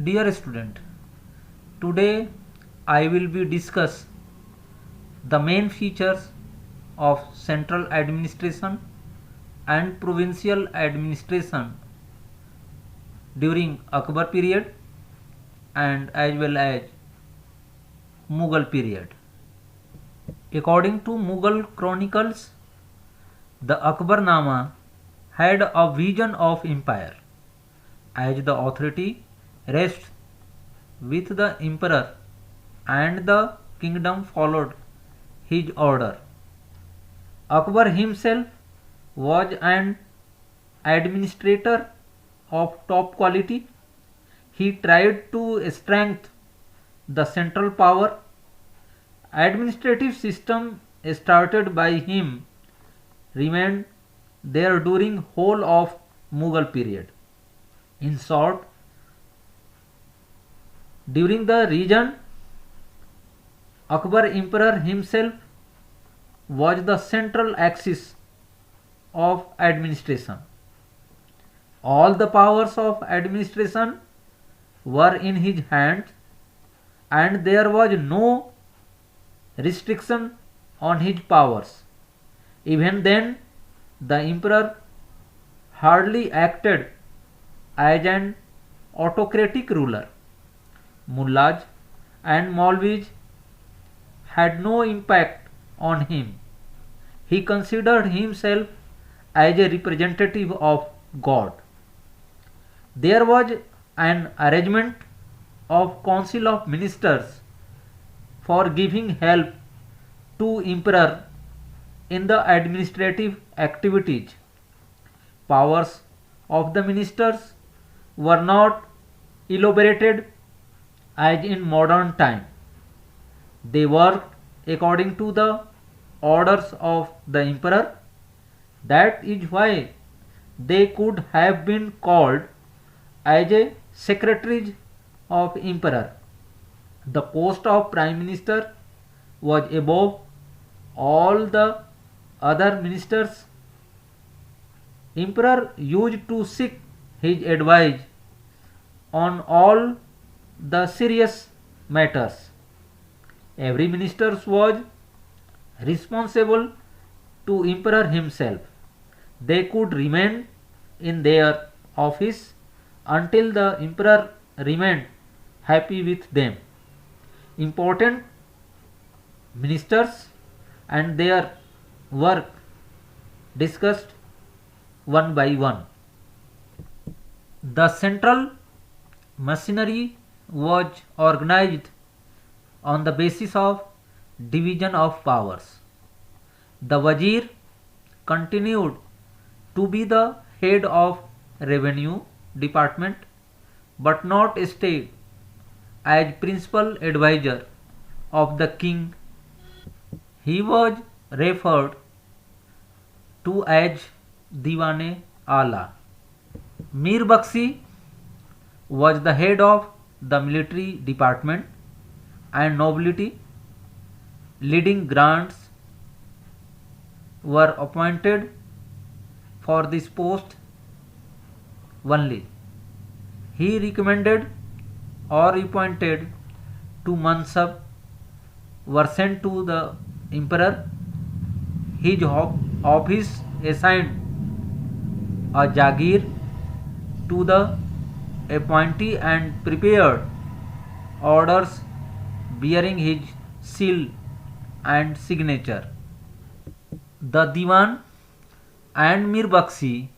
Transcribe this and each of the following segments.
Dear student, today I will be discuss the main features of central administration and provincial administration during Akbar period and as well as Mughal period. According to Mughal chronicles, the Akbarnama had a vision of empire as the authority rests with the emperor and the kingdom followed his order. Akbar himself was an administrator of top quality. He tried to strengthen the central power. Administrative system started by him remained there during whole of Mughal period. In short, during the region, Akbar emperor himself was the central axis of administration. All the powers of administration were in his hands and there was no restriction on his powers. Even then, the emperor hardly acted as an autocratic ruler. Mullahs and Maulvis had no impact on him. He considered himself as a representative of God. There was an arrangement of council of ministers for giving help to emperor in the administrative activities. Powers of the ministers were not elaborated as in modern time. They worked according to the orders of the emperor. That is why they could have been called as a secretaries of emperor. The post of prime minister was above all the other ministers. Emperor used to seek his advice on all the serious matters. Every minister was responsible to emperor himself. They could remain in their office until the emperor remained happy with them. Important ministers and their work discussed one by one. The central machinery was organized on the basis of division of powers. The Wazir continued to be the head of revenue department but not stayed as principal advisor of the king. He was referred to as Diwane Ala. Mir Bakshi was the head of the military department and nobility. Leading grants were appointed for this post only. He recommended or appointed to Mansab were sent to the emperor. His office assigned a Jagir to the appointee and prepared orders bearing his seal and signature. The Diwan and Mir Bakshi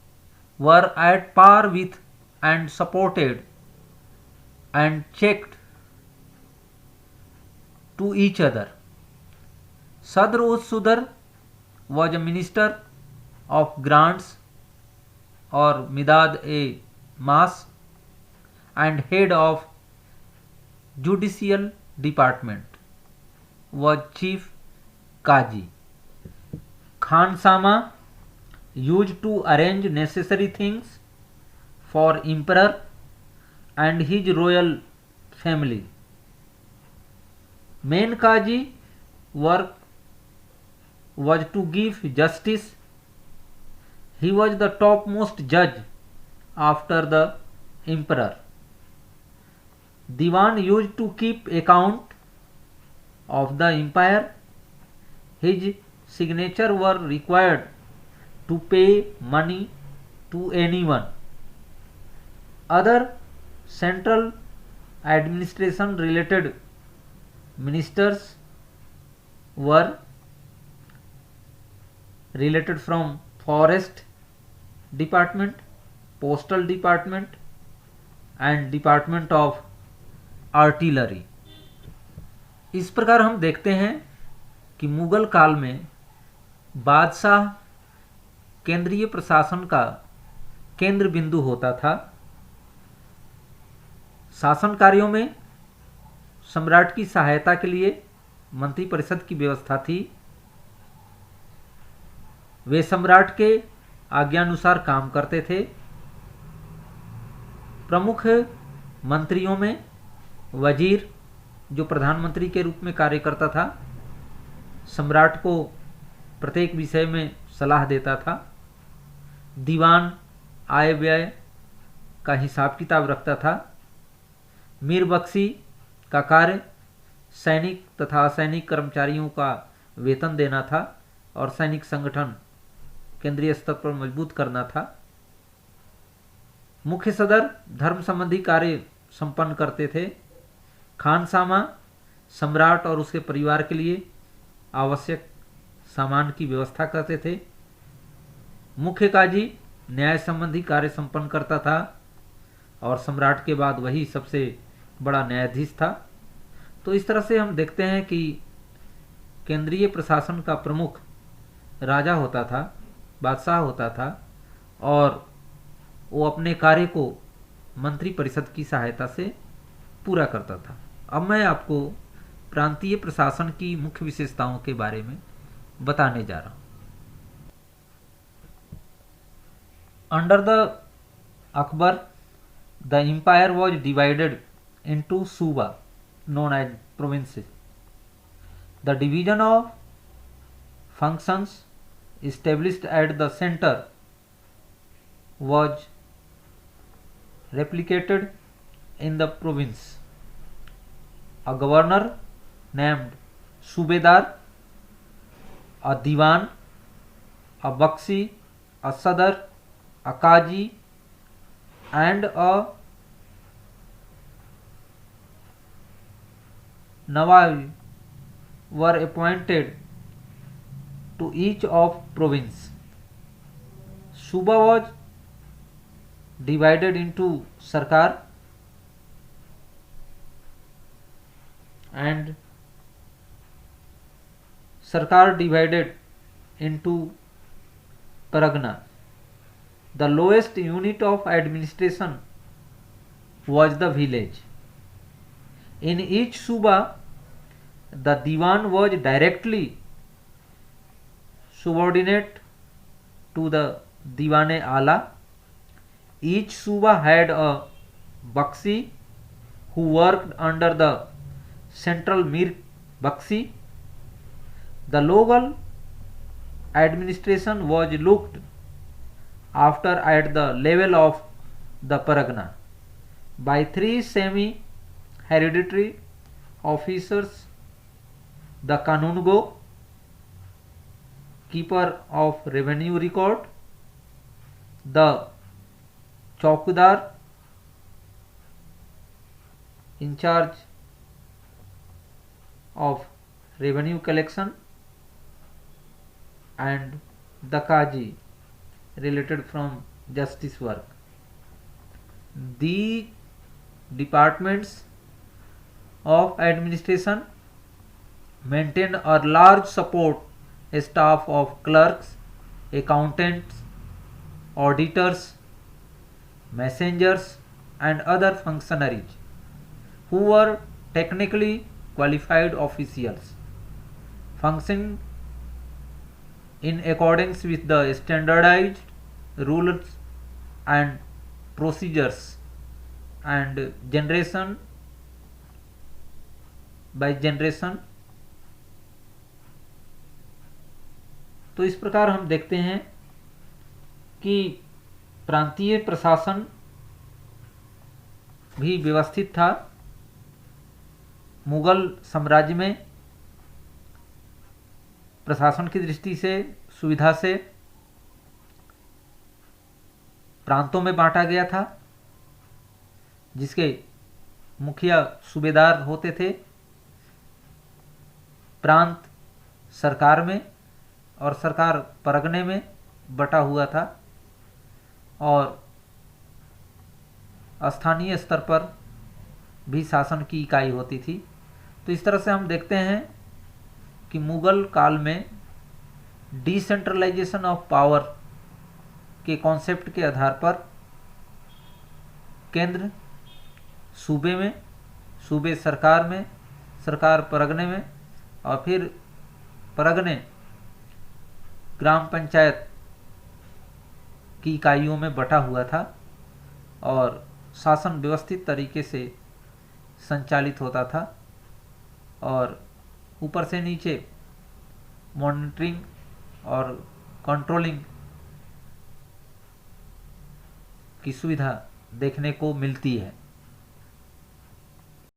were at par with and supported and checked to each other. Sadr uz Sudar was a minister of grants or Midad e Mas and head of judicial department was chief Kaji. Khan Sama used to arrange necessary things for emperor and his royal family. Main Kaji work was to give justice. He was the topmost judge after the emperor. Diwan used to keep account of the empire. His signature were required to pay money to anyone. Other central administration related ministers were related from forest department, postal department and department of artillery. इस प्रकार हम देखते हैं कि मुगल काल में बादशाह केंद्रीय प्रशासन का केंद्र बिंदु होता था। शासन कार्यों में सम्राट की सहायता के लिए मंत्रिपरिषद की व्यवस्था थी। वे सम्राट के आज्ञानुसार काम करते थे। प्रमुख मंत्रियों में वजीर, जो प्रधानमंत्री के रूप में कार्य करता था, सम्राट को प्रत्येक विषय में सलाह देता था। दीवान आय व्यय का हिसाब किताब रखता था। मीर बख्शी का कार्य सैनिक तथा असैनिक कर्मचारियों का वेतन देना था और सैनिक संगठन केंद्रीय स्तर पर मजबूत करना था। मुख्य सदर धर्म संबंधी कार्य संपन्न करते थे। खानसामा सम्राट और उसके परिवार के लिए आवश्यक सामान की व्यवस्था करते थे। मुख्य काजी न्याय संबंधी कार्य संपन्न करता था और सम्राट के बाद वही सबसे बड़ा न्यायाधीश था। तो इस तरह से हम देखते हैं कि केंद्रीय प्रशासन का प्रमुख राजा होता था, बादशाह होता था और वो अपने कार्य को मंत्रिपरिषद की सहायता से पूरा करता था। अब मैं आपको प्रांतीय प्रशासन की मुख्य विशेषताओं के बारे में बताने जा रहा हूं। Under the Akbar the empire was divided into suba known as provinces. The division of functions established at the center was replicated in the province. A governor named Subedar, a Diwan, a Bakshi, a Sadar, a Kaji and a Nawab were appointed to each of province. Suba was divided into Sarkar and Sarkar divided into Paragna. The lowest unit of administration was the village. In each Suba, the Diwan was directly subordinate to the Diwan-e-Ala. Each Suba had a Bakshi who worked under the central Mir Bakshi. The local administration was looked after at the level of the Paragna by 3 semi-hereditary officers: the Kanungo, keeper of revenue record, the Chaukdar, in charge of revenue collection, and the Kaji, related from justice work. The departments of administration maintained a large support staff of clerks, accountants, auditors, messengers and other functionaries who were technically qualified officials functioning in accordance with the standardized rules and procedures and generation by generation. तो इस प्रकार हम देखते हैं कि प्रांतीय प्रशासन भी व्यवस्थित था मुगल साम्राज्य में प्रशासन की दृष्टि से, सुविधा से प्रांतों में बांटा गया था, जिसके मुखिया सूबेदार होते थे। प्रांत सरकार में और सरकार परगने में बटा हुआ था, और स्थानीय स्तर पर भी शासन की इकाई होती थी। तो इस तरह से हम देखते हैं कि मुगल काल में डिसेंट्रलाइजेशन ऑफ पावर के कॉन्सेप्ट के आधार पर केंद्र सूबे में, सूबे सरकार में, सरकार परगने में, और फिर परगने ग्राम पंचायत की इकाइयों में बटा हुआ था, और शासन व्यवस्थित तरीके से संचालित होता था, और ऊपर से नीचे मॉनिटरिंग और कंट्रोलिंग की सुविधा देखने को मिलती है।